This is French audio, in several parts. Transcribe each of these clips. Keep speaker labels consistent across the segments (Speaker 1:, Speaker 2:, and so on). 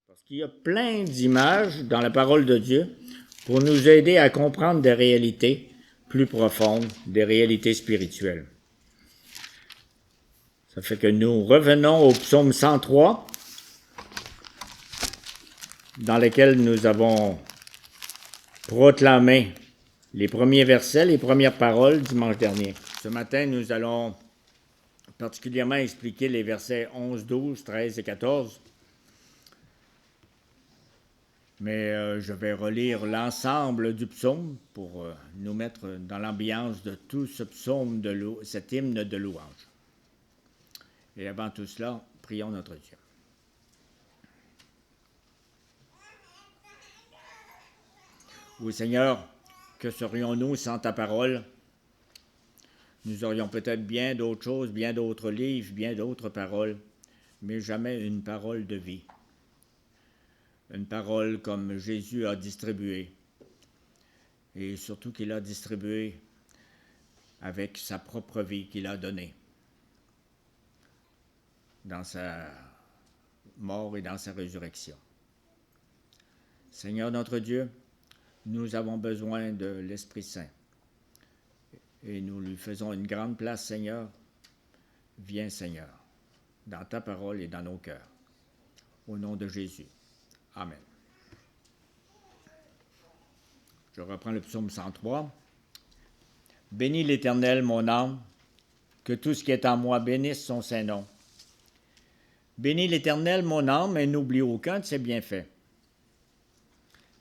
Speaker 1: Parce qu'il y a plein d'images dans la parole de Dieu pour nous aider à comprendre des réalités plus profondes, des réalités spirituelles. Ça fait que nous revenons au psaume 103, dans lequel nous avons proclamé les premiers versets, les premières paroles dimanche dernier. Ce matin, nous allons particulièrement expliquer les versets 11, 12, 13 et 14. Mais je vais relire l'ensemble du psaume pour nous mettre dans l'ambiance de tout ce psaume, cet hymne de louange. Et avant tout cela, prions notre Dieu. Oui, Seigneur, que serions-nous sans ta parole? Nous aurions peut-être bien d'autres choses, bien d'autres livres, bien d'autres paroles, mais jamais une parole de vie. Une parole comme Jésus a distribué, et surtout qu'il a distribué avec sa propre vie qu'il a donnée dans sa mort et dans sa résurrection. Seigneur notre Dieu, nous avons besoin de l'Esprit Saint et nous lui faisons une grande place, Seigneur. Viens, Seigneur, dans ta parole et dans nos cœurs. Au nom de Jésus. Amen. Je reprends le psaume 103. Bénis l'Éternel, mon âme, que tout ce qui est en moi bénisse son saint nom. Bénis l'Éternel, mon âme, et n'oublie aucun de ses bienfaits.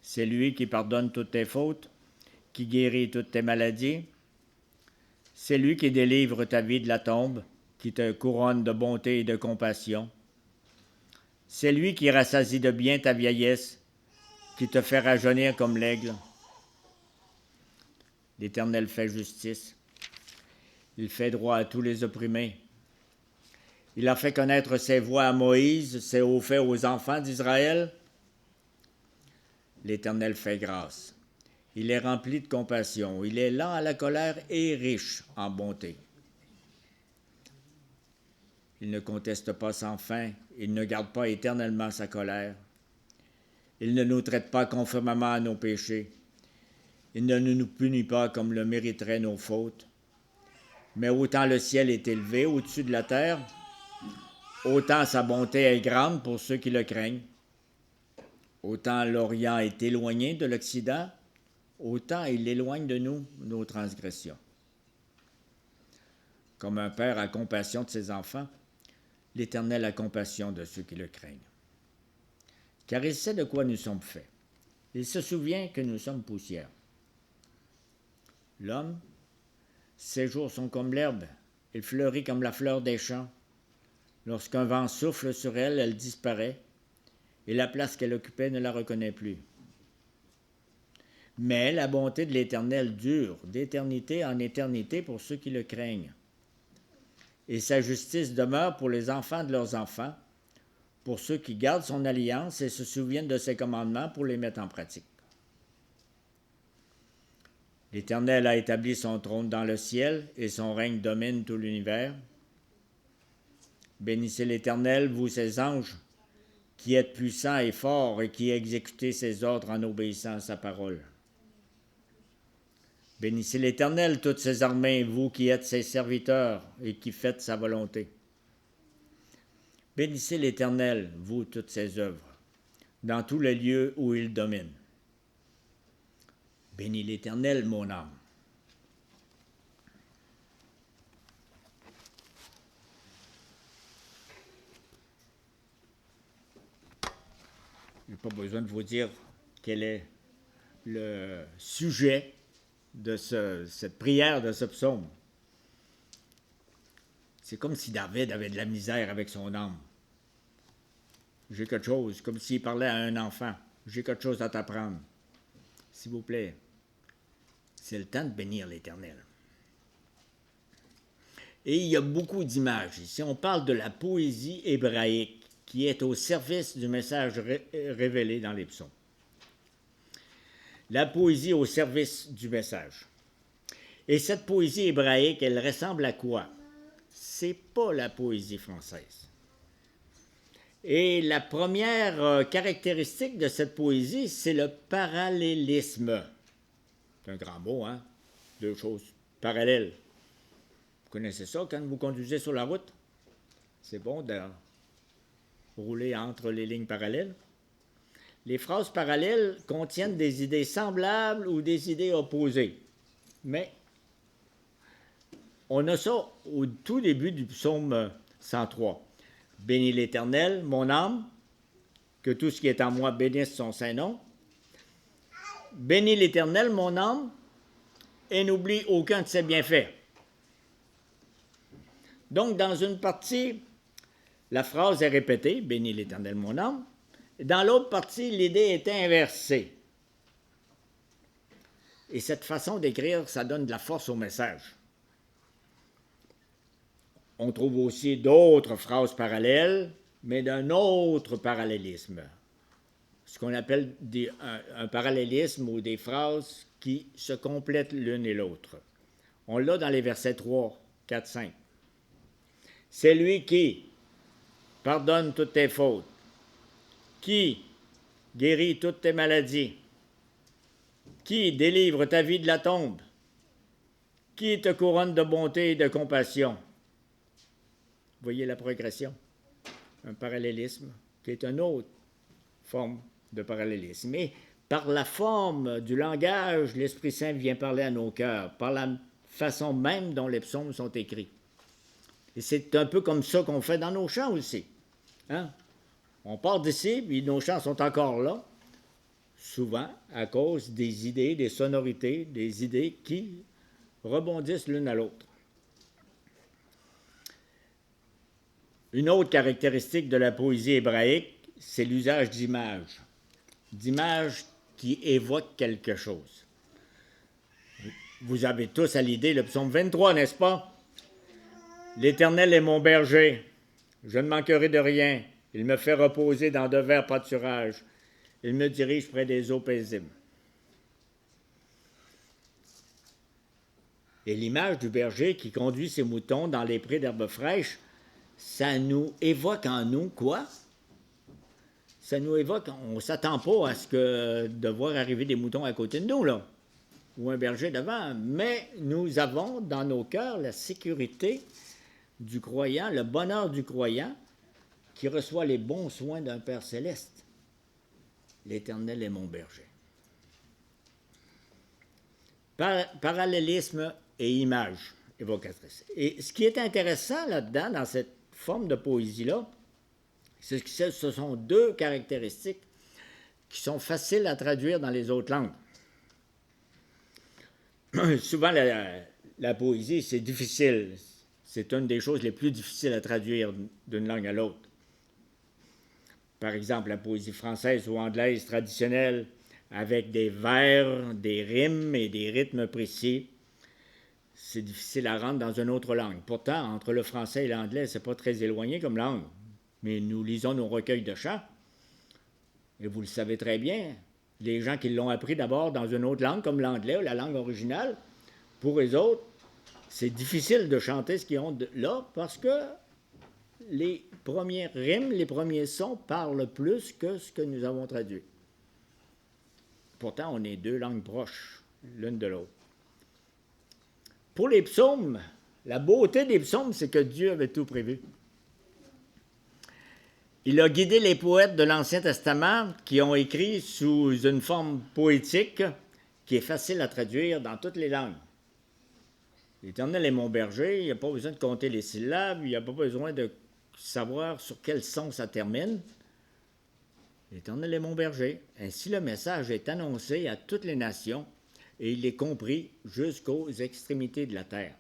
Speaker 1: C'est lui qui pardonne toutes tes fautes, qui guérit toutes tes maladies. C'est lui qui délivre ta vie de la tombe, qui te couronne de bonté et de compassion. C'est lui qui rassasie de bien ta vieillesse, qui te fait rajeunir comme l'aigle. L'Éternel fait justice. Il fait droit à tous les opprimés. Il a fait connaître ses voies à Moïse, ses hauts faits aux enfants d'Israël. L'Éternel fait grâce. Il est rempli de compassion. Il est lent à la colère et riche en bonté. Il ne conteste pas sans fin. Il ne garde pas éternellement sa colère. Il ne nous traite pas conformément à nos péchés. Il ne nous punit pas comme le mériteraient nos fautes. Mais autant le ciel est élevé au-dessus de la terre, autant sa bonté est grande pour ceux qui le craignent. Autant l'Orient est éloigné de l'Occident, autant il éloigne de nous nos transgressions. Comme un père a compassion de ses enfants, l'Éternel a compassion de ceux qui le craignent. Car il sait de quoi nous sommes faits. Il se souvient que nous sommes poussière. L'homme, ses jours sont comme l'herbe, il fleurit comme la fleur des champs. Lorsqu'un vent souffle sur elle, elle disparaît, et la place qu'elle occupait ne la reconnaît plus. Mais la bonté de l'Éternel dure d'éternité en éternité pour ceux qui le craignent. Et sa justice demeure pour les enfants de leurs enfants, pour ceux qui gardent son alliance et se souviennent de ses commandements pour les mettre en pratique. L'Éternel a établi son trône dans le ciel et son règne domine tout l'univers. Bénissez l'Éternel, vous ses anges, qui êtes puissants et forts et qui exécutez ses ordres en obéissant à sa parole. Bénissez l'Éternel, toutes ses armées, vous qui êtes ses serviteurs et qui faites sa volonté. Bénissez l'Éternel, vous toutes ses œuvres, dans tous les lieux où il domine. Bénis l'Éternel, mon âme. Je n'ai pas besoin de vous dire quel est le sujet de cette prière, de ce psaume. C'est comme si David avait de la misère avec son âme. J'ai quelque chose, comme s'il parlait à un enfant. J'ai quelque chose à t'apprendre. S'il vous plaît, c'est le temps de bénir l'Éternel. Et il y a beaucoup d'images ici. On parle de la poésie hébraïque qui est au service du message révélé dans les psaumes. La poésie au service du message. Et cette poésie hébraïque, elle ressemble à quoi? C'est pas la poésie française. Et la première caractéristique de cette poésie, c'est le parallélisme. C'est un grand mot, hein? Deux choses parallèles. Vous connaissez ça quand vous conduisez sur la route? C'est bon de rouler entre les lignes parallèles. Les phrases parallèles contiennent des idées semblables ou des idées opposées. Mais on a ça au tout début du psaume 103. Bénis l'Éternel, mon âme, que tout ce qui est en moi bénisse son saint nom. Bénis l'Éternel, mon âme, et n'oublie aucun de ses bienfaits. Donc, dans une partie, la phrase est répétée, bénis l'Éternel, mon âme. Dans l'autre partie, l'idée est inversée. Et cette façon d'écrire, ça donne de la force au message. On trouve aussi d'autres phrases parallèles, mais d'un autre parallélisme. Ce qu'on appelle un parallélisme ou des phrases qui se complètent l'une et l'autre. On l'a dans les versets 3, 4, 5. C'est lui qui pardonne toutes tes fautes, qui guérit toutes tes maladies, qui délivre ta vie de la tombe, qui te couronne de bonté et de compassion. Voyez la progression. Un parallélisme qui est une autre forme de parallélisme. Et par la forme du langage, l'Esprit Saint vient parler à nos cœurs, par la façon même dont les psaumes sont écrits. Et c'est un peu comme ça qu'on fait dans nos chants aussi. Hein? On part d'ici, puis nos chants sont encore là, souvent à cause des idées, des sonorités, des idées qui rebondissent l'une à l'autre. Une autre caractéristique de la poésie hébraïque, c'est l'usage d'images. D'images qui évoquent quelque chose. Vous avez tous à l'idée le psaume 23, n'est-ce pas? L'Éternel est mon berger, je ne manquerai de rien. Il me fait reposer dans de verts pâturages. Il me dirige près des eaux paisibles. Et l'image du berger qui conduit ses moutons dans les prés d'herbes fraîches, ça nous évoque en nous quoi? Ça nous évoque, on ne s'attend pas à ce que de voir arriver des moutons à côté de nous, là, ou un berger devant, mais nous avons dans nos cœurs la sécurité du croyant, le bonheur du croyant, qui reçoit les bons soins d'un Père céleste. L'Éternel est mon berger. Parallélisme et image évocatrice. Et ce qui est intéressant là-dedans, dans cette forme de poésie-là, c'est que ce sont deux caractéristiques qui sont faciles à traduire dans les autres langues. Souvent, la poésie, c'est difficile. C'est une des choses les plus difficiles à traduire d'une langue à l'autre. Par exemple, la poésie française ou anglaise traditionnelle, avec des vers, des rimes et des rythmes précis, c'est difficile à rendre dans une autre langue. Pourtant, entre le français et l'anglais, c'est pas très éloigné comme langue. Mais nous lisons nos recueils de chants, et vous le savez très bien, les gens qui l'ont appris d'abord dans une autre langue, comme l'anglais ou la langue originale, pour eux autres, c'est difficile de chanter ce qu'ils ont là, parce que les premières rimes, les premiers sons parlent plus que ce que nous avons traduit. Pourtant, on est deux langues proches, l'une de l'autre. Pour les psaumes, la beauté des psaumes, c'est que Dieu avait tout prévu. Il a guidé les poètes de l'Ancien Testament qui ont écrit sous une forme poétique qui est facile à traduire dans toutes les langues. L'Éternel est mon berger, il n'y a pas besoin de compter les syllabes, il n'y a pas besoin de savoir sur quel son ça termine. L'Éternel est mon berger. Ainsi, le message est annoncé à toutes les nations et il est compris jusqu'aux extrémités de la terre.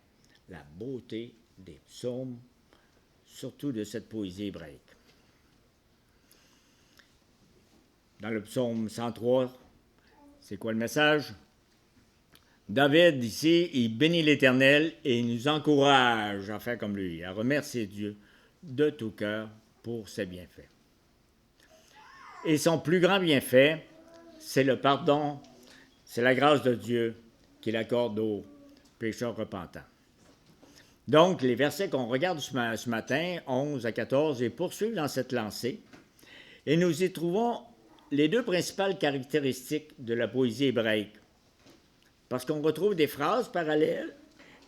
Speaker 1: La beauté des psaumes, surtout de cette poésie hébraïque. Dans le psaume 103, c'est quoi le message? David, ici, il bénit l'Éternel et il nous encourage à faire comme lui, à remercier Dieu de tout cœur pour ses bienfaits. Et son plus grand bienfait, c'est le pardon, c'est la grâce de Dieu qu'il accorde aux pécheurs repentants. Donc, les versets qu'on regarde ce matin, 11 à 14, et poursuivent dans cette lancée. Et nous y trouvons les deux principales caractéristiques de la poésie hébraïque. Parce qu'on retrouve des phrases parallèles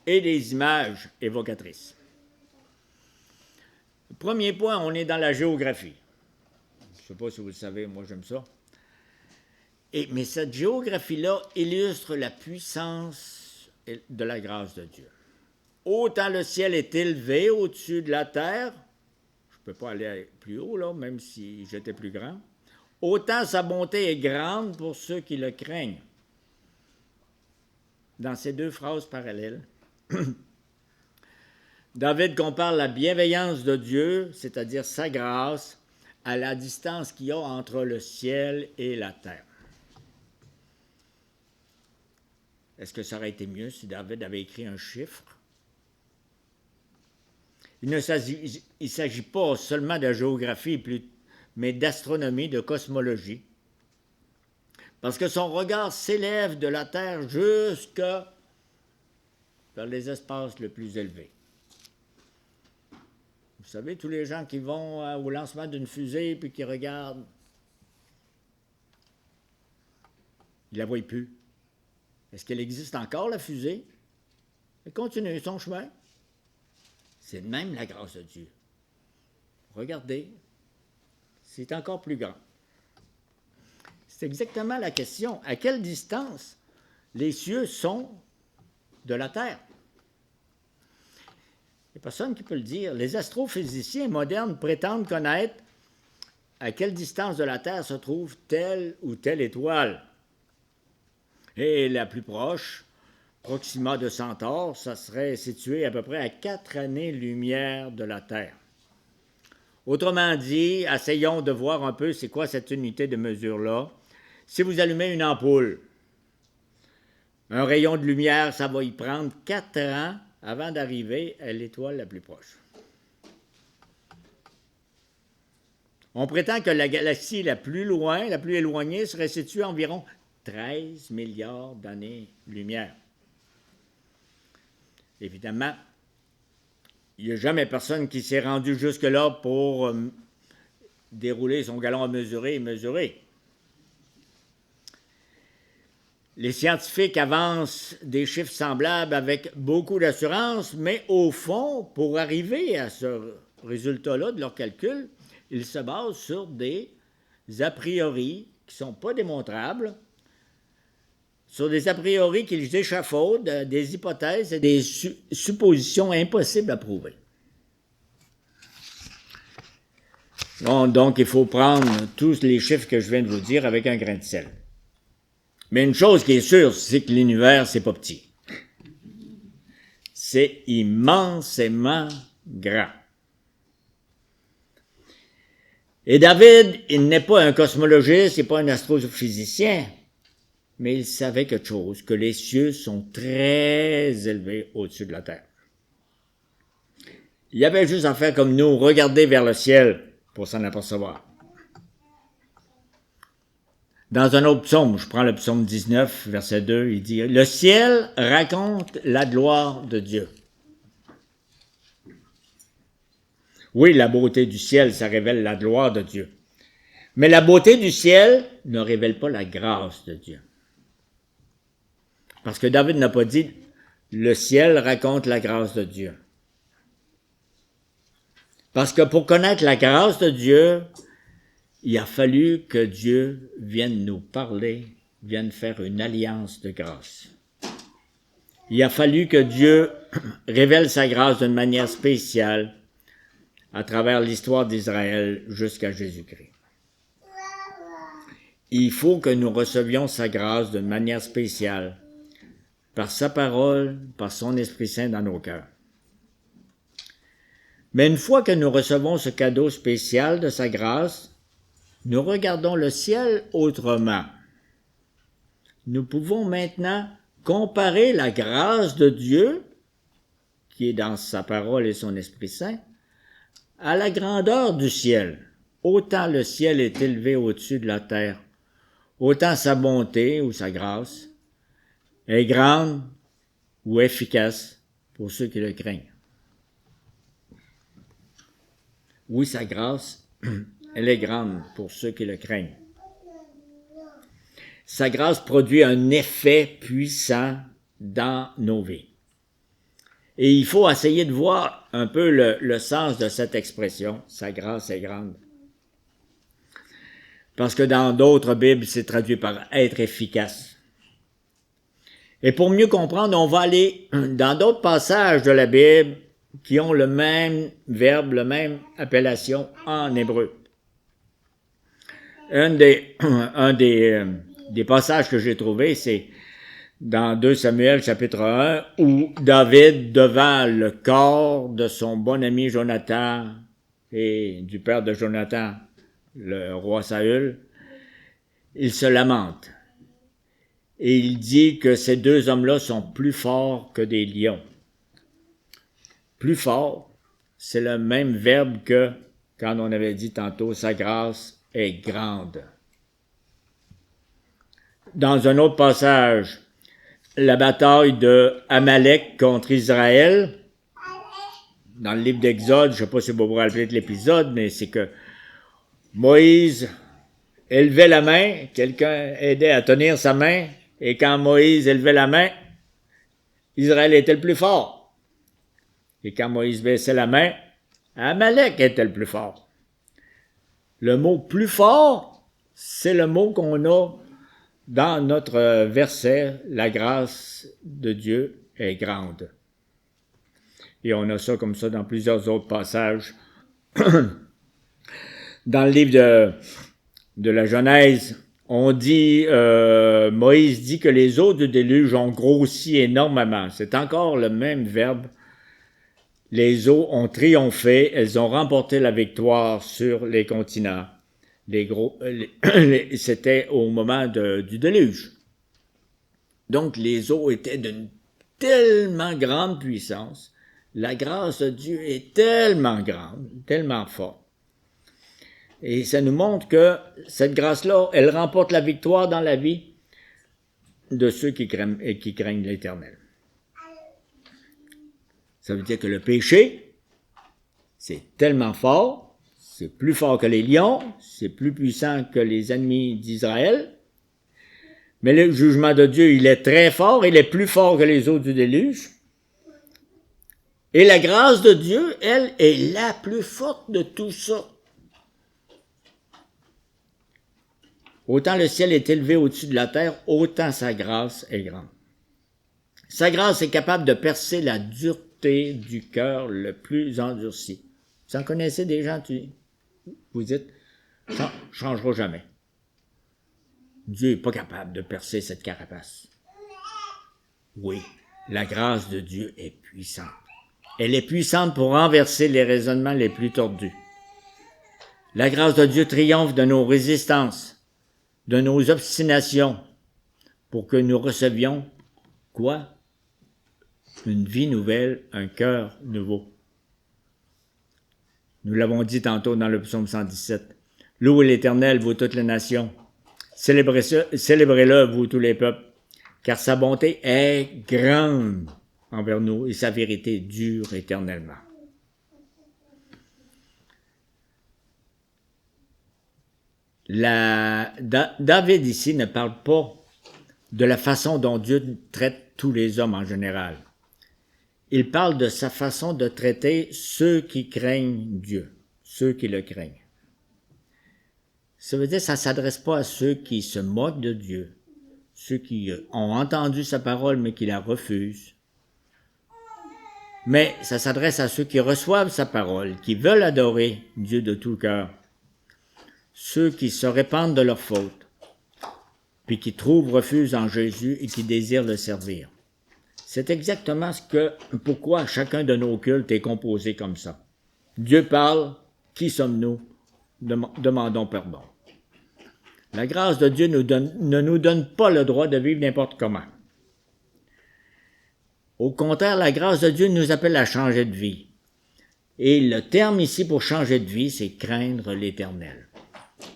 Speaker 1: et des images évocatrices. Premier point, on est dans la géographie. Je ne sais pas si vous le savez, moi j'aime ça. Mais cette géographie-là illustre la puissance de la grâce de Dieu. Autant le ciel est élevé au-dessus de la terre, je ne peux pas aller plus haut, là, même si j'étais plus grand, autant sa bonté est grande pour ceux qui le craignent. Dans ces deux phrases parallèles, David compare la bienveillance de Dieu, c'est-à-dire sa grâce, à la distance qu'il y a entre le ciel et la terre. Est-ce que ça aurait été mieux si David avait écrit un chiffre? Il ne s'agit pas seulement de géographie, mais d'astronomie, de cosmologie. Parce que son regard s'élève de la Terre jusqu'à vers les espaces les plus élevés. Vous savez, tous les gens qui vont au lancement d'une fusée puis qui regardent, ils ne la voient plus. Est-ce qu'elle existe encore, la fusée? Elle continue son chemin. C'est même la grâce de Dieu. Regardez, c'est encore plus grand. C'est exactement la question. À quelle distance les cieux sont de la Terre? Il n'y a personne qui peut le dire. Les astrophysiciens modernes prétendent connaître à quelle distance de la Terre se trouve telle ou telle étoile. Et la plus proche, Proxima de Centaure, ça serait situé à peu près à 4 années-lumière de la Terre. Autrement dit, essayons de voir un peu c'est quoi cette unité de mesure-là. Si vous allumez une ampoule, un rayon de lumière, ça va y prendre 4 ans avant d'arriver à l'étoile la plus proche. On prétend que la galaxie la plus loin, la plus éloignée, serait située à environ 13 milliards d'années-lumière. Évidemment, il n'y a jamais personne qui s'est rendu jusque-là pour dérouler son galon à mesurer et mesurer. Les scientifiques avancent des chiffres semblables avec beaucoup d'assurance, mais au fond, pour arriver à ce résultat-là de leur calcul, ils se basent sur des a priori qui ne sont pas démontrables, sur des a priori qu'ils échafaudent, des hypothèses et des suppositions impossibles à prouver. Donc, il faut prendre tous les chiffres que je viens de vous dire avec un grain de sel. Mais une chose qui est sûre, c'est que l'univers, c'est pas petit. C'est immensément grand. Et David, il n'est pas un cosmologiste, il n'est pas un astrophysicien, mais il savait quelque chose, que les cieux sont très élevés au-dessus de la terre. Il y avait juste à faire comme nous, regarder vers le ciel pour s'en apercevoir. Dans un autre psaume, je prends le psaume 19, verset 2, il dit « Le ciel raconte la gloire de Dieu. » Oui, la beauté du ciel, ça révèle la gloire de Dieu. Mais la beauté du ciel ne révèle pas la grâce de Dieu. Parce que David n'a pas dit « Le ciel raconte la grâce de Dieu. » Parce que pour connaître la grâce de Dieu, il a fallu que Dieu vienne nous parler, vienne faire une alliance de grâce. Il a fallu que Dieu révèle sa grâce d'une manière spéciale à travers l'histoire d'Israël jusqu'à Jésus-Christ. Il faut que nous recevions sa grâce d'une manière spéciale, par sa parole, par son Esprit Saint dans nos cœurs. Mais une fois que nous recevons ce cadeau spécial de sa grâce, nous regardons le ciel autrement. Nous pouvons maintenant comparer la grâce de Dieu, qui est dans sa parole et son Esprit Saint, à la grandeur du ciel. Autant le ciel est élevé au-dessus de la terre, autant sa bonté ou sa grâce est grande ou efficace pour ceux qui le craignent. Oui, sa grâce, elle est grande pour ceux qui le craignent. Sa grâce produit un effet puissant dans nos vies. Et il faut essayer de voir un peu le sens de cette expression, sa grâce est grande. Parce que dans d'autres Bibles, c'est traduit par être efficace. Et pour mieux comprendre, on va aller dans d'autres passages de la Bible qui ont le même verbe, la même appellation en hébreu. Un des passages que j'ai trouvé, c'est dans 2 Samuel chapitre 1, où David, devant le corps de son bon ami Jonathan et du père de Jonathan, le roi Saül, il se lamente. Et il dit que ces deux hommes-là sont plus forts que des lions. Plus fort, c'est le même verbe que quand on avait dit tantôt, sa grâce est grande. Dans un autre passage, la bataille de Amalek contre Israël, dans le livre d'Exode, je ne sais pas si vous vous rappelez de l'épisode, mais c'est que Moïse élevait la main, quelqu'un aidait à tenir sa main, et quand Moïse élevait la main, Israël était le plus fort. Et quand Moïse baissait la main, Amalek était le plus fort. Le mot « plus fort », c'est le mot qu'on a dans notre verset, la grâce de Dieu est grande. Et on a ça comme ça dans plusieurs autres passages. Dans le livre de la Genèse, on dit, Moïse dit que les eaux du déluge ont grossi énormément. C'est encore le même verbe. Les eaux ont triomphé, elles ont remporté la victoire sur les continents. C'était au moment du déluge. Donc, les eaux étaient d'une tellement grande puissance. La grâce de Dieu est tellement grande, tellement forte. Et ça nous montre que cette grâce-là, elle remporte la victoire dans la vie de ceux qui craignent l'Éternel. Ça veut dire que le péché, c'est tellement fort, c'est plus fort que les lions, c'est plus puissant que les ennemis d'Israël. Mais le jugement de Dieu, il est très fort, il est plus fort que les eaux du déluge. Et la grâce de Dieu, elle, est la plus forte de tout ça. Autant le ciel est élevé au-dessus de la terre, autant sa grâce est grande. Sa grâce est capable de percer la dureté du cœur le plus endurci. Vous en connaissez des gens, vous dites, ça ne changera jamais. Dieu n'est pas capable de percer cette carapace. Oui, la grâce de Dieu est puissante. Elle est puissante pour renverser les raisonnements les plus tordus. La grâce de Dieu triomphe de nos résistances, de nos obstinations, pour que nous recevions, quoi? Une vie nouvelle, un cœur nouveau. Nous l'avons dit tantôt dans le psaume 117. Louez l'Éternel, vous toutes les nations. Célébrez-le, vous tous les peuples, car sa bonté est grande envers nous et sa vérité dure éternellement. David ici ne parle pas de la façon dont Dieu traite tous les hommes en général. Il parle de sa façon de traiter ceux qui craignent Dieu, ceux qui le craignent. Ça veut dire que ça ne s'adresse pas à ceux qui se moquent de Dieu, ceux qui ont entendu sa parole mais qui la refusent. Mais ça s'adresse à ceux qui reçoivent sa parole, qui veulent adorer Dieu de tout cœur, ceux qui se répandent de leurs fautes, puis qui trouvent refuge en Jésus et qui désirent le servir. C'est exactement pourquoi chacun de nos cultes est composé comme ça. Dieu parle, qui sommes-nous? Demandons pardon. La grâce de Dieu ne nous donne pas le droit de vivre n'importe comment. Au contraire, la grâce de Dieu nous appelle à changer de vie. Et le terme ici pour changer de vie, c'est craindre l'Éternel.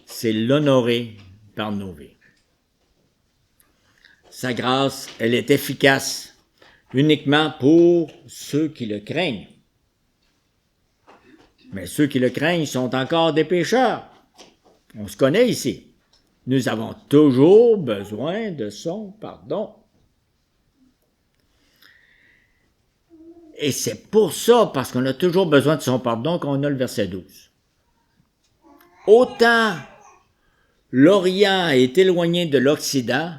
Speaker 1: C'est l'honorer par nos vies. Sa grâce, elle est efficace uniquement pour ceux qui le craignent. Mais ceux qui le craignent sont encore des pécheurs. On se connaît ici. Nous avons toujours besoin de son pardon. Et c'est pour ça, parce qu'on a toujours besoin de son pardon, qu'on a le verset 12. Autant l'Orient est éloigné de l'Occident,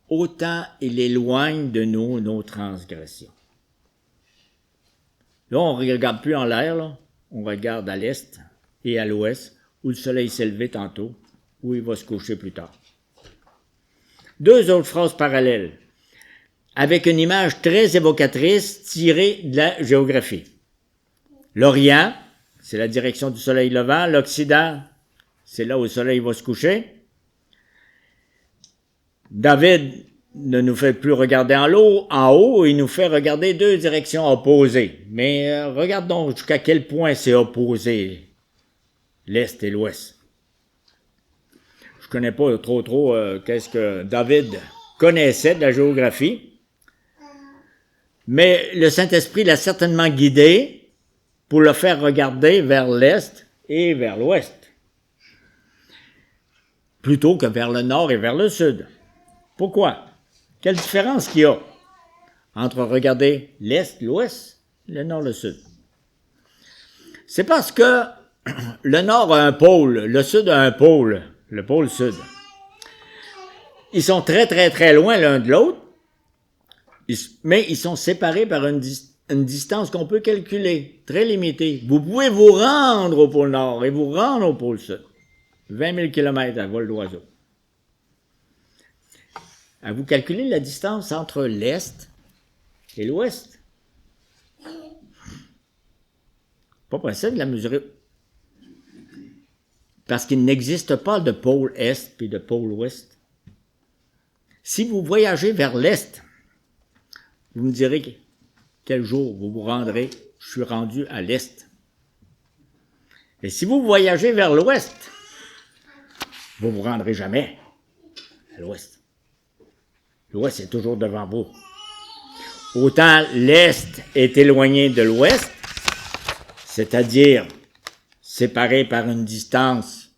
Speaker 1: autant il éloigne de nous nos transgressions. Là, on ne regarde plus en l'air, là. On regarde à l'est et à l'ouest, où le soleil s'est levé tantôt, où il va se coucher plus tard. Deux autres phrases parallèles, avec une image très évocatrice tirée de la géographie. L'Orient, c'est la direction du soleil levant. L'Occident, c'est là où le soleil va se coucher. David ne nous fait plus regarder en haut, il nous fait regarder deux directions opposées. Mais regardons jusqu'à quel point c'est opposé, l'Est et l'Ouest. Je ne connais pas trop qu'est-ce que David connaissait de la géographie, mais le Saint-Esprit l'a certainement guidé pour le faire regarder vers l'Est et vers l'Ouest, plutôt que vers le Nord et vers le Sud. Pourquoi? Quelle différence qu'il y a entre regarder l'Est, l'Ouest, le Nord, le Sud? C'est parce que le Nord a un pôle, le Sud a un pôle, le pôle Sud. Ils sont très, très, très loin l'un de l'autre, mais ils sont séparés par une distance qu'on peut calculer, très limitée. Vous pouvez vous rendre au pôle Nord et vous rendre au pôle Sud. 20 000 km à vol d'oiseau. Vous calculez la distance entre l'Est et l'Ouest. Pas possible de la mesurer. Parce qu'il n'existe pas de pôle Est puis de pôle Ouest. Si vous voyagez vers l'Est, vous me direz quel jour vous vous rendrez. Je suis rendu à l'Est. Et si vous voyagez vers l'Ouest, vous ne vous rendrez jamais à l'Ouest. L'Ouest est toujours devant vous. Autant l'Est est éloigné de l'Ouest, c'est-à-dire séparé par une distance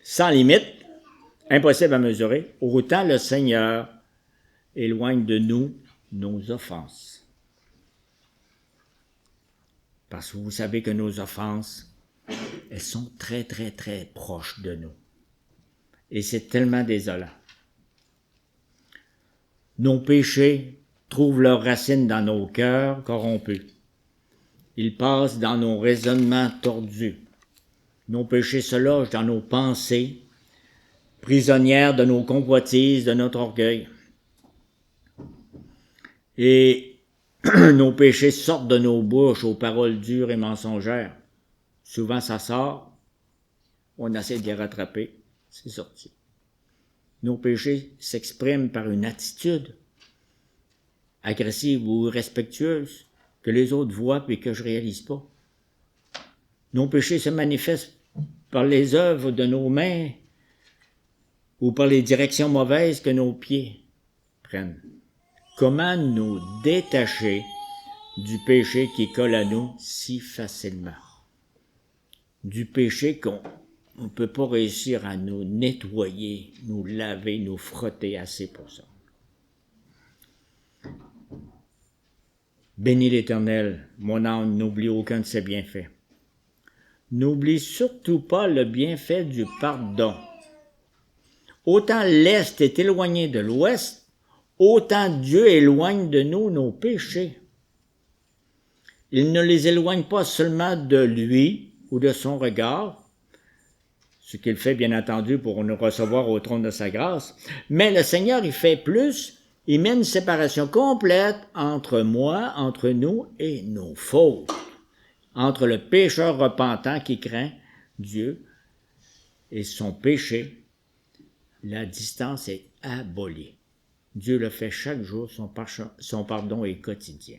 Speaker 1: sans limite, impossible à mesurer, autant le Seigneur éloigne de nous nos offenses. Parce que vous savez que nos offenses, elles sont très, très, très proches de nous. Et c'est tellement désolant. Nos péchés trouvent leurs racines dans nos cœurs corrompus. Ils passent dans nos raisonnements tordus. Nos péchés se logent dans nos pensées, prisonnières de nos convoitises, de notre orgueil. Et nos péchés sortent de nos bouches aux paroles dures et mensongères. Souvent ça sort, on essaie de les rattraper, c'est sorti. Nos péchés s'expriment par une attitude agressive ou irrespectueuse que les autres voient et que je ne réalise pas. Nos péchés se manifestent par les œuvres de nos mains ou par les directions mauvaises que nos pieds prennent. Comment nous détacher du péché qui colle à nous si facilement? Du péché qu'on ne peut pas réussir à nous nettoyer, nous laver, nous frotter assez pour ça. Bénis l'Éternel, mon âme, n'oublie aucun de ses bienfaits. N'oublie surtout pas le bienfait du pardon. Autant l'Est est éloigné de l'Ouest, autant Dieu éloigne de nous nos péchés. Il ne les éloigne pas seulement de lui ou de son regard, ce qu'il fait bien entendu pour nous recevoir au trône de sa grâce, mais le Seigneur il fait plus, il met une séparation complète entre moi, entre nous et nos fautes, entre le pécheur repentant qui craint Dieu et son péché. La distance est abolie. Dieu le fait chaque jour, son pardon est quotidien.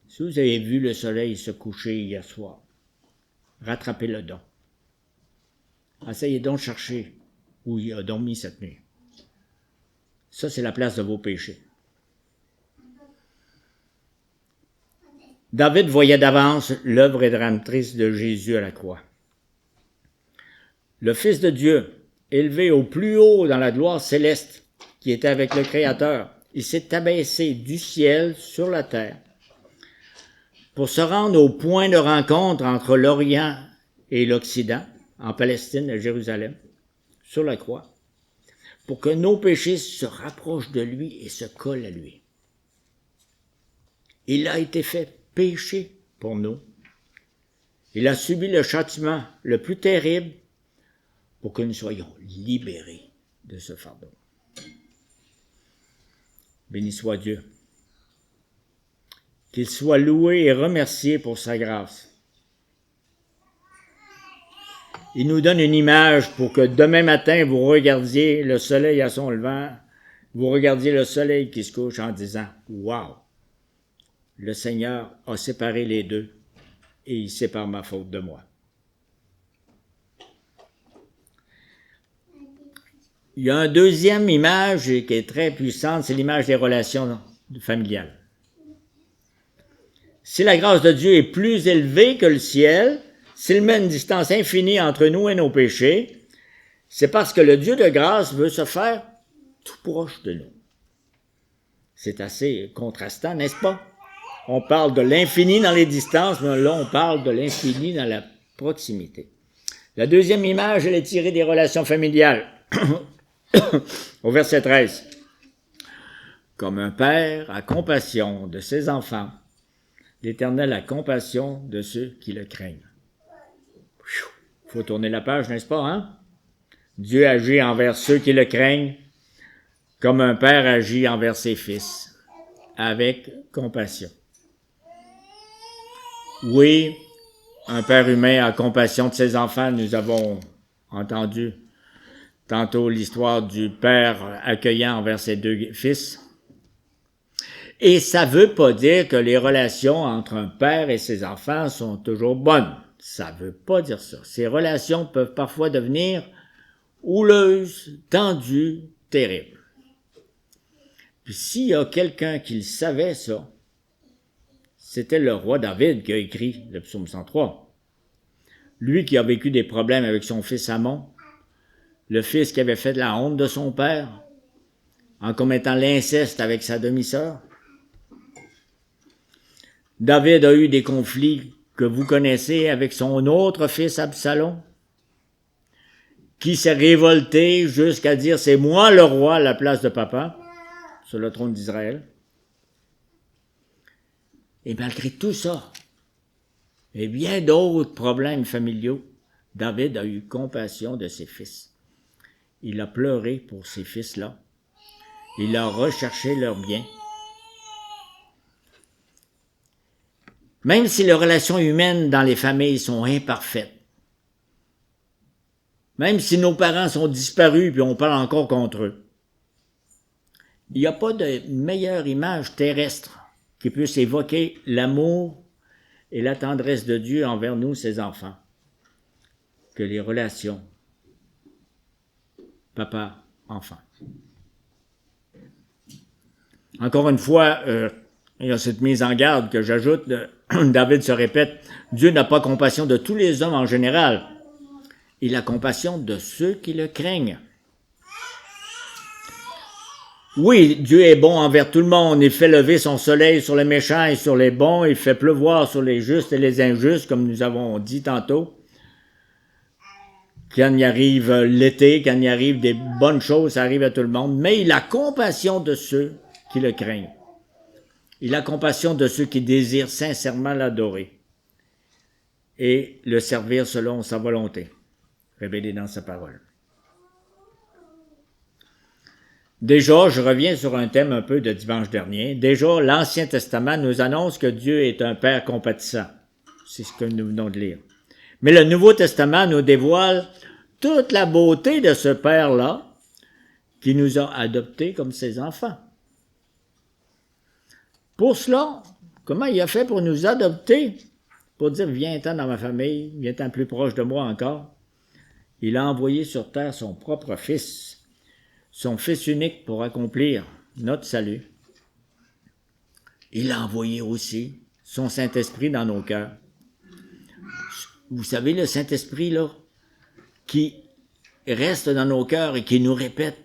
Speaker 1: Si vous avez vu le soleil se coucher hier soir, rattrapez-le donc. Essayez donc de chercher où il a dormi cette nuit. Ça, c'est la place de vos péchés. David voyait d'avance l'œuvre rédemptrice de Jésus à la croix. Le Fils de Dieu, élevé au plus haut dans la gloire céleste, qui était avec le Créateur, il s'est abaissé du ciel sur la terre pour se rendre au point de rencontre entre l'Orient et l'Occident, en Palestine, à Jérusalem, sur la croix, pour que nos péchés se rapprochent de lui et se collent à lui. Il a été fait péché pour nous. Il a subi le châtiment le plus terrible pour que nous soyons libérés de ce fardeau. Béni soit Dieu. Qu'il soit loué et remercié pour sa grâce. Il nous donne une image pour que demain matin, vous regardiez le soleil à son levant, vous regardiez le soleil qui se couche en disant « Wow! Le Seigneur a séparé les deux et il sépare ma faute de moi. » Il y a une deuxième image qui est très puissante, c'est l'image des relations familiales. Si la grâce de Dieu est plus élevée que le ciel, s'il met une distance infinie entre nous et nos péchés, c'est parce que le Dieu de grâce veut se faire tout proche de nous. C'est assez contrastant, n'est-ce pas? On parle de l'infini dans les distances, mais là, on parle de l'infini dans la proximité. La deuxième image, elle est tirée des relations familiales. Au verset 13. Comme un père a compassion de ses enfants, l'Éternel a compassion de ceux qui le craignent. Il faut tourner la page, n'est-ce pas, hein? Dieu agit envers ceux qui le craignent comme un père agit envers ses fils, avec compassion. Oui, un père humain a compassion de ses enfants. Nous avons entendu tantôt l'histoire du père accueillant envers ses deux fils. Et ça veut pas dire que les relations entre un père et ses enfants sont toujours bonnes. Ça veut pas dire ça. Ces relations peuvent parfois devenir houleuses, tendues, terribles. Puis s'il y a quelqu'un qui le savait, ça, c'était le roi David qui a écrit le psaume 103. Lui qui a vécu des problèmes avec son fils Amon, le fils qui avait fait de la honte de son père, en commettant l'inceste avec sa demi-sœur. David a eu des conflits que vous connaissez avec son autre fils Absalom, qui s'est révolté jusqu'à dire « c'est moi le roi à la place de papa » sur le trône d'Israël. Et malgré tout ça, et bien d'autres problèmes familiaux, David a eu compassion de ses fils. Il a pleuré pour ces fils-là. Il a recherché leur bien. Même si les relations humaines dans les familles sont imparfaites, même si nos parents sont disparus puis on parle encore contre eux, il n'y a pas de meilleure image terrestre qui puisse évoquer l'amour et la tendresse de Dieu envers nous, ses enfants, que les relations papa-enfant. Encore une fois, il y a cette mise en garde que j'ajoute, David se répète, Dieu n'a pas compassion de tous les hommes en général. Il a compassion de ceux qui le craignent. Oui, Dieu est bon envers tout le monde. Il fait lever son soleil sur les méchants et sur les bons. Il fait pleuvoir sur les justes et les injustes, comme nous avons dit tantôt. Quand il arrive l'été, quand il arrive des bonnes choses, ça arrive à tout le monde. Mais il a compassion de ceux qui le craignent. Il a compassion de ceux qui désirent sincèrement l'adorer et le servir selon sa volonté, révélée dans sa parole. Déjà, je reviens sur un thème un peu de dimanche dernier. Déjà, l'Ancien Testament nous annonce que Dieu est un Père compatissant. C'est ce que nous venons de lire. Mais le Nouveau Testament nous dévoile toute la beauté de ce Père-là qui nous a adoptés comme ses enfants. Pour cela, comment il a fait pour nous adopter? Pour dire, viens-t'en dans ma famille, viens-t'en plus proche de moi encore. Il a envoyé sur terre son propre Fils, son Fils unique pour accomplir notre salut. Il a envoyé aussi son Saint-Esprit dans nos cœurs. Vous savez, le Saint-Esprit, là, qui reste dans nos cœurs et qui nous répète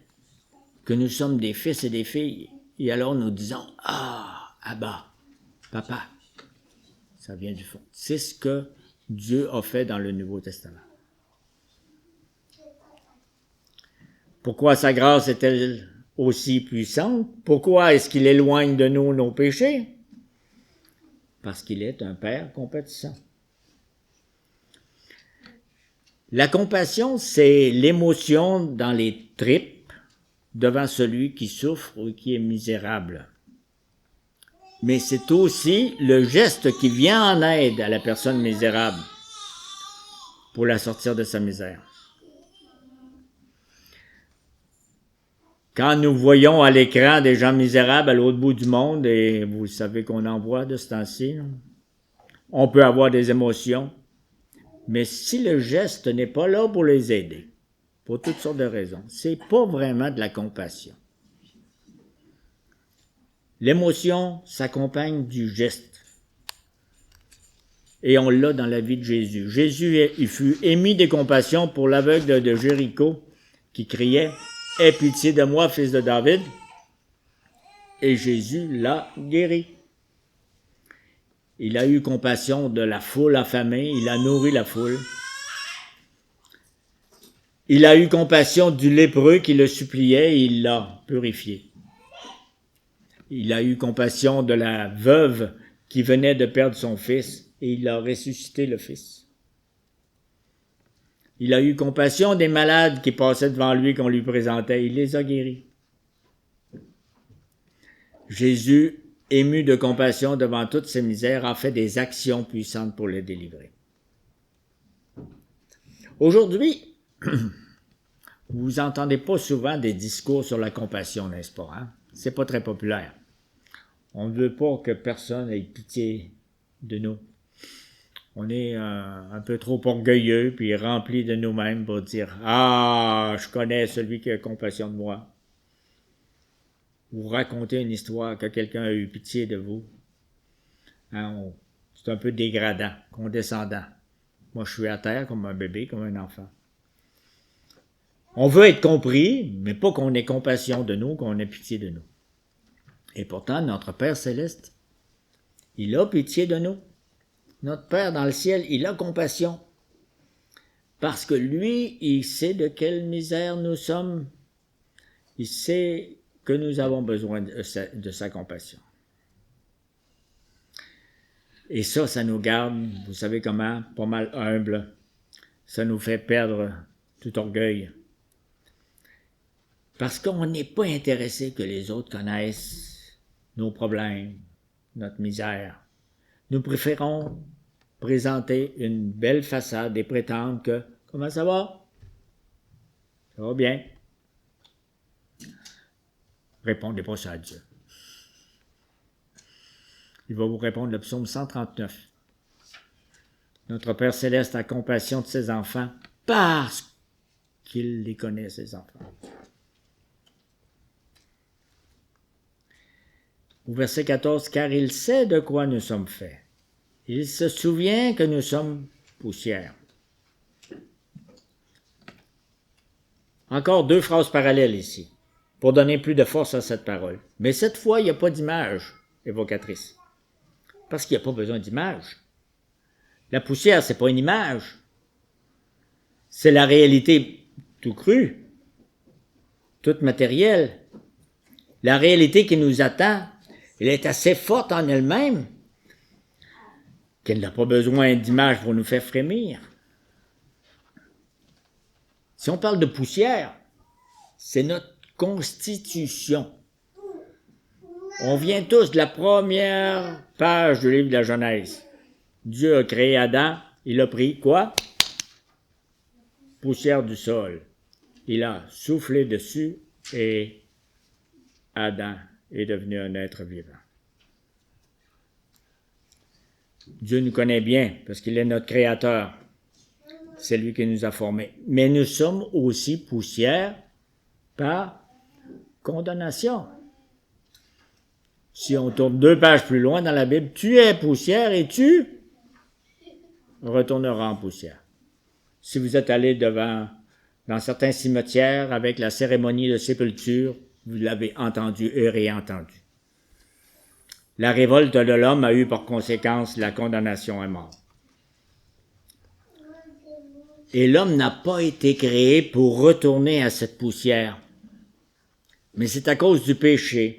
Speaker 1: que nous sommes des fils et des filles. Et alors nous disons, « Ah, Abba, Papa », ça vient du fond. C'est ce que Dieu a fait dans le Nouveau Testament. Pourquoi sa grâce est-elle aussi puissante? Pourquoi est-ce qu'il éloigne de nous nos péchés? Parce qu'il est un Père compatissant. La compassion, c'est l'émotion dans les tripes devant celui qui souffre ou qui est misérable. Mais c'est aussi le geste qui vient en aide à la personne misérable pour la sortir de sa misère. Quand nous voyons à l'écran des gens misérables à l'autre bout du monde, et vous savez qu'on en voit de ce temps-ci, on peut avoir des émotions, mais si le geste n'est pas là pour les aider, pour toutes sortes de raisons, c'est pas vraiment de la compassion. L'émotion s'accompagne du geste. Et on l'a dans la vie de Jésus. Jésus, il fut émis de compassion pour l'aveugle de Jéricho qui criait « Aie pitié de moi, fils de David !» Et Jésus l'a guéri. Il a eu compassion de la foule affamée, il a nourri la foule. Il a eu compassion du lépreux qui le suppliait et il l'a purifié. Il a eu compassion de la veuve qui venait de perdre son fils et il a ressuscité le fils. Il a eu compassion des malades qui passaient devant lui, qu'on lui présentait. Il les a guéris. Jésus, ému de compassion devant toutes ses misères, a fait des actions puissantes pour les délivrer. Aujourd'hui, vous n'entendez pas souvent des discours sur la compassion, n'est-ce pas? Hein? C'est pas très populaire. On ne veut pas que personne ait pitié de nous. On est un peu trop orgueilleux puis rempli de nous-mêmes pour dire « Ah, je connais celui qui a compassion de moi. » Vous racontez une histoire que quelqu'un a eu pitié de vous. Hein, c'est un peu dégradant, condescendant. Moi, je suis à terre comme un bébé, comme un enfant. On veut être compris, mais pas qu'on ait compassion de nous, qu'on ait pitié de nous. Et pourtant, notre Père Céleste, il a pitié de nous. Notre Père dans le ciel, il a compassion. Parce que lui, il sait de quelle misère nous sommes. Il sait que nous avons besoin de sa compassion. Et ça nous garde, vous savez comment, pas mal humble. Ça nous fait perdre tout orgueil. Parce qu'on n'est pas intéressé que les autres connaissent nos problèmes, notre misère. Nous préférons présenter une belle façade et prétendre que « Comment ça va? » « Ça va bien. » Répondez pas ça à Dieu. Il va vous répondre le psaume 139. Notre Père Céleste a compassion de ses enfants parce qu'il les connaît, ses enfants. Au verset 14, « Car il sait de quoi nous sommes faits. Il se souvient que nous sommes poussière. » Encore deux phrases parallèles ici, pour donner plus de force à cette parole. Mais cette fois, il n'y a pas d'image évocatrice. Parce qu'il n'y a pas besoin d'image. La poussière, c'est pas une image. C'est la réalité tout crue, toute matérielle. La réalité qui nous attend, elle est assez forte en elle-même qu'elle n'a pas besoin d'image pour nous faire frémir. Si on parle de poussière, c'est notre constitution. On vient tous de la première page du livre de la Genèse. Dieu a créé Adam, il a pris quoi? Poussière du sol. Il a soufflé dessus et Adam est devenu un être vivant. Dieu nous connaît bien parce qu'il est notre créateur. C'est lui qui nous a formés. Mais nous sommes aussi poussière par condamnation. Si on tourne 2 pages plus loin dans la Bible, tu es poussière et tu retourneras en poussière. Si vous êtes allé dans certains cimetières avec la cérémonie de sépulture, vous l'avez entendu et réentendu. La révolte de l'homme a eu pour conséquence la condamnation à mort. Et l'homme n'a pas été créé pour retourner à cette poussière. Mais c'est à cause du péché.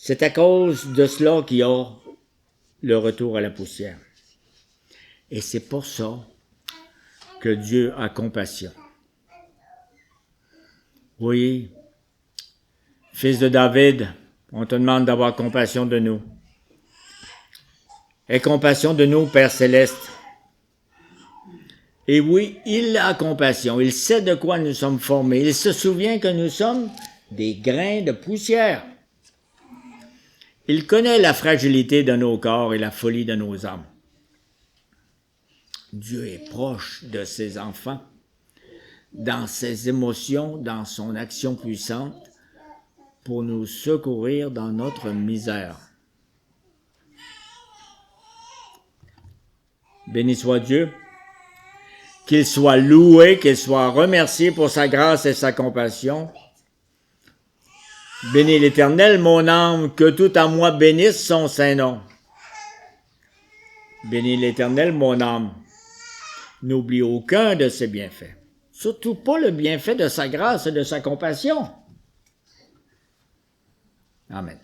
Speaker 1: C'est à cause de cela qu'il y a le retour à la poussière. Et c'est pour ça que Dieu a compassion. Oui, fils de David, on te demande d'avoir compassion de nous. Aie compassion de nous, Père Céleste. Et oui, il a compassion. Il sait de quoi nous sommes formés. Il se souvient que nous sommes des grains de poussière. Il connaît la fragilité de nos corps et la folie de nos âmes. Dieu est proche de ses enfants, dans ses émotions, dans son action puissante, pour nous secourir dans notre misère. Béni soit Dieu, qu'il soit loué, qu'il soit remercié pour sa grâce et sa compassion. Bénis l'Éternel, mon âme, que tout en moi bénisse son saint nom. Bénis l'Éternel, mon âme. N'oublie aucun de ses bienfaits. Surtout pas le bienfait de sa grâce et de sa compassion. Amen.